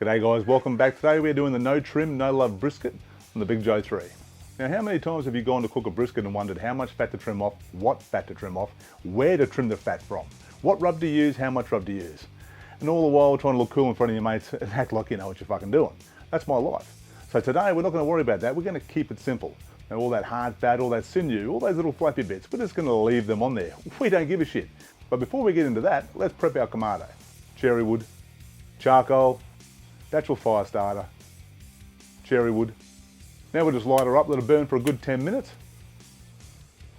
G'day guys, welcome back. Today we're doing the no trim, no love brisket on the Big Joe 3. Now how many times have you gone to cook a brisket and wondered how much fat to trim off, what fat to trim off, where to trim the fat from, what rub to use, how much rub to use, and all the while trying to look cool in front of your mates and act like you know what you're fucking doing. That's my life. So today we're not going to worry about that, we're going to keep it simple. And all that hard fat, all that sinew, all those little flappy bits, we're just going to leave them on there. We don't give a shit. But before we get into that, let's prep our kamado. Cherry wood, charcoal, natural fire starter, cherry wood. Now we'll just light her up, let her burn for a good 10 minutes,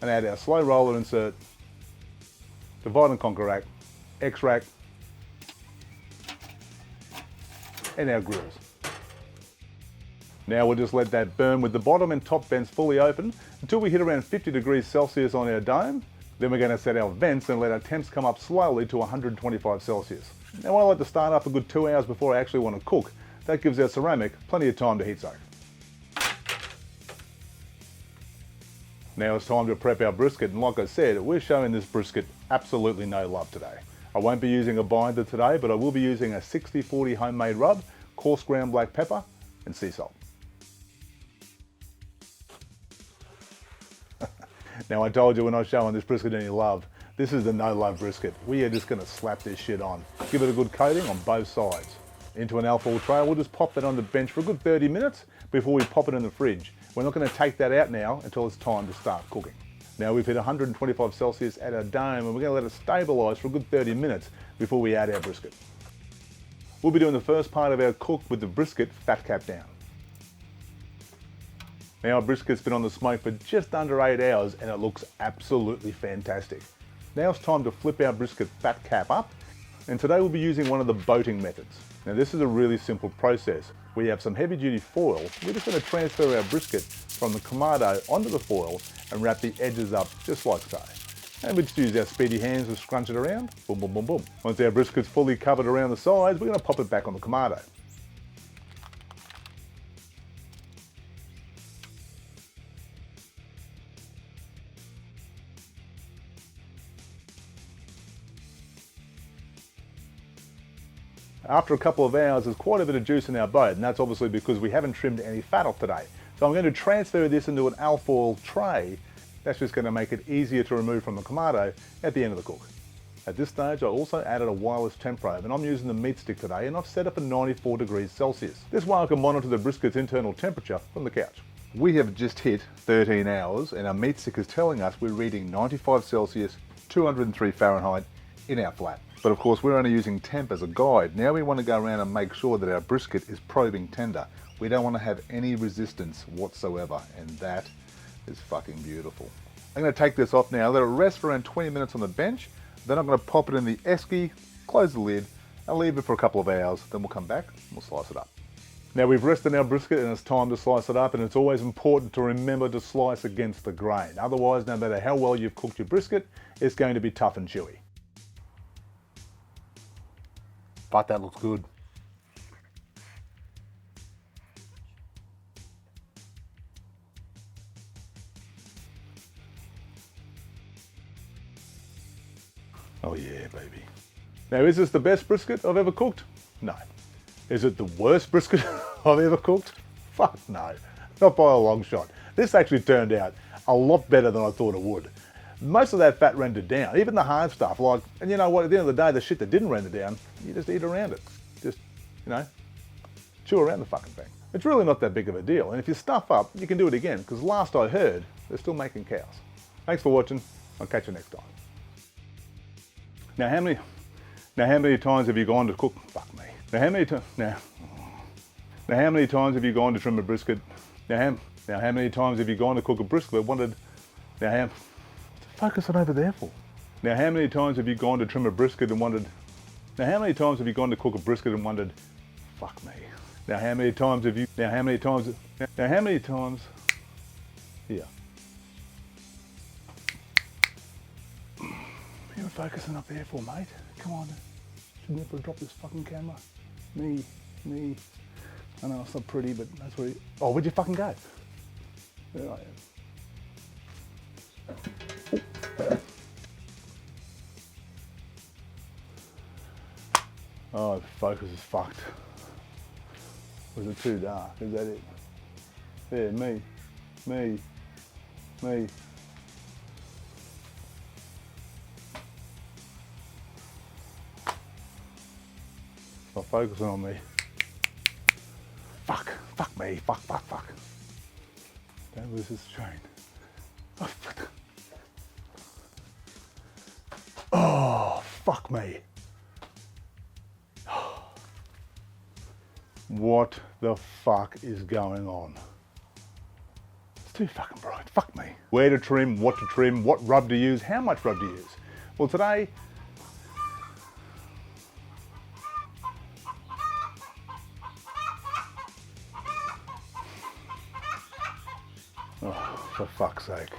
and add our slow roller insert, divide and conquer rack, X rack, and our grills. Now we'll just let that burn with the bottom and top vents fully open until we hit around 50 degrees Celsius on our dome. Then we're going to set our vents and let our temps come up slowly to 125 Celsius. Now I like to start up a good 2 hours before I actually want to cook. That gives our ceramic plenty of time to heat soak. Now it's time to prep our brisket, and like I said, we're showing this brisket absolutely no love today. I won't be using a binder today, but I will be using a 60-40 homemade rub, coarse ground black pepper, and sea salt. Now I told you we're not showing this brisket any love. This is the no love brisket. We are just going to slap this shit on. Give it a good coating on both sides. Into an alfoil tray, we'll just pop that on the bench for a good 30 minutes before we pop it in the fridge. We're not going to take that out now until it's time to start cooking. Now we've hit 125 Celsius at our dome, and we're going to let it stabilise for a good 30 minutes before we add our brisket. We'll be doing the first part of our cook with the brisket fat cap down. Now our brisket's been on the smoke for just under 8 hours and it looks absolutely fantastic. Now it's time to flip our brisket fat cap up, and today we'll be using one of the boating methods. Now this is a really simple process. We have some heavy duty foil. We're just going to transfer our brisket from the kamado onto the foil and wrap the edges up just like so. And we just use our speedy hands to scrunch it around, boom, boom, boom, boom. Once our brisket's fully covered around the sides, we're going to pop it back on the kamado. After a couple of hours, there's quite a bit of juice in our boat, and that's obviously because we haven't trimmed any fat off today. So I'm going to transfer this into an alfoil tray. That's just going to make it easier to remove from the kamado at the end of the cook. At this stage, I also added a wireless temp probe, and I'm using the meat stick today, and I've set up at 94 degrees Celsius. This way I can monitor the brisket's internal temperature from the couch. We have just hit 13 hours, and our meat stick is telling us we're reading 95 Celsius, 203 Fahrenheit in our flat. But of course we're only using temp as a guide. Now we want to go around and make sure that our brisket is probing tender. We don't want to have any resistance whatsoever, and that is fucking beautiful. I'm going to take this off now, let it rest for around 20 minutes on the bench, then I'm going to pop it in the esky, close the lid, and leave it for a couple of hours, then we'll come back and we'll slice it up. Now we've rested our brisket and it's time to slice it up, and it's always important to remember to slice against the grain. Otherwise, no matter how well you've cooked your brisket, it's going to be tough and chewy. But that looks good. Oh yeah, baby. Now, is this the best brisket I've ever cooked? No. Is it the worst brisket I've ever cooked? Fuck no. Not by a long shot. This actually turned out a lot better than I thought it would. Most of that fat rendered down, even the hard stuff, like, and you know what, at the end of the day, the shit that didn't render down, you just eat around it. Just, you know, chew around the fucking thing. It's really not that big of a deal, and if you stuff up, you can do it again, because last I heard, they're still making cows. Thanks for watching, I'll catch you next time. Now how many times have you gone to cook, fuck me. Now how many times have you gone to trim a brisket? Now how many times have you gone to cook a brisket and wondered, focus on over there for. Now how many times have you gone to trim a brisket and wondered, now how many times have you gone to cook a brisket and wondered, fuck me. Now how many times, here. You're focusing up there for, mate. Come on. Should never drop this fucking camera. Me. I know it's not pretty, but that's where oh, where'd you fucking go? There I am. Oh, focus is fucked. Was it too dark? Is that it? Yeah, me. Stop focusing on me. Fuck me, fuck. Don't lose this train. Oh, fuck. Oh, fuck me. What the fuck is going on? It's too fucking bright, fuck me. Where to trim, what rub to use, how much rub to use? Well, today, oh, for fuck's sake.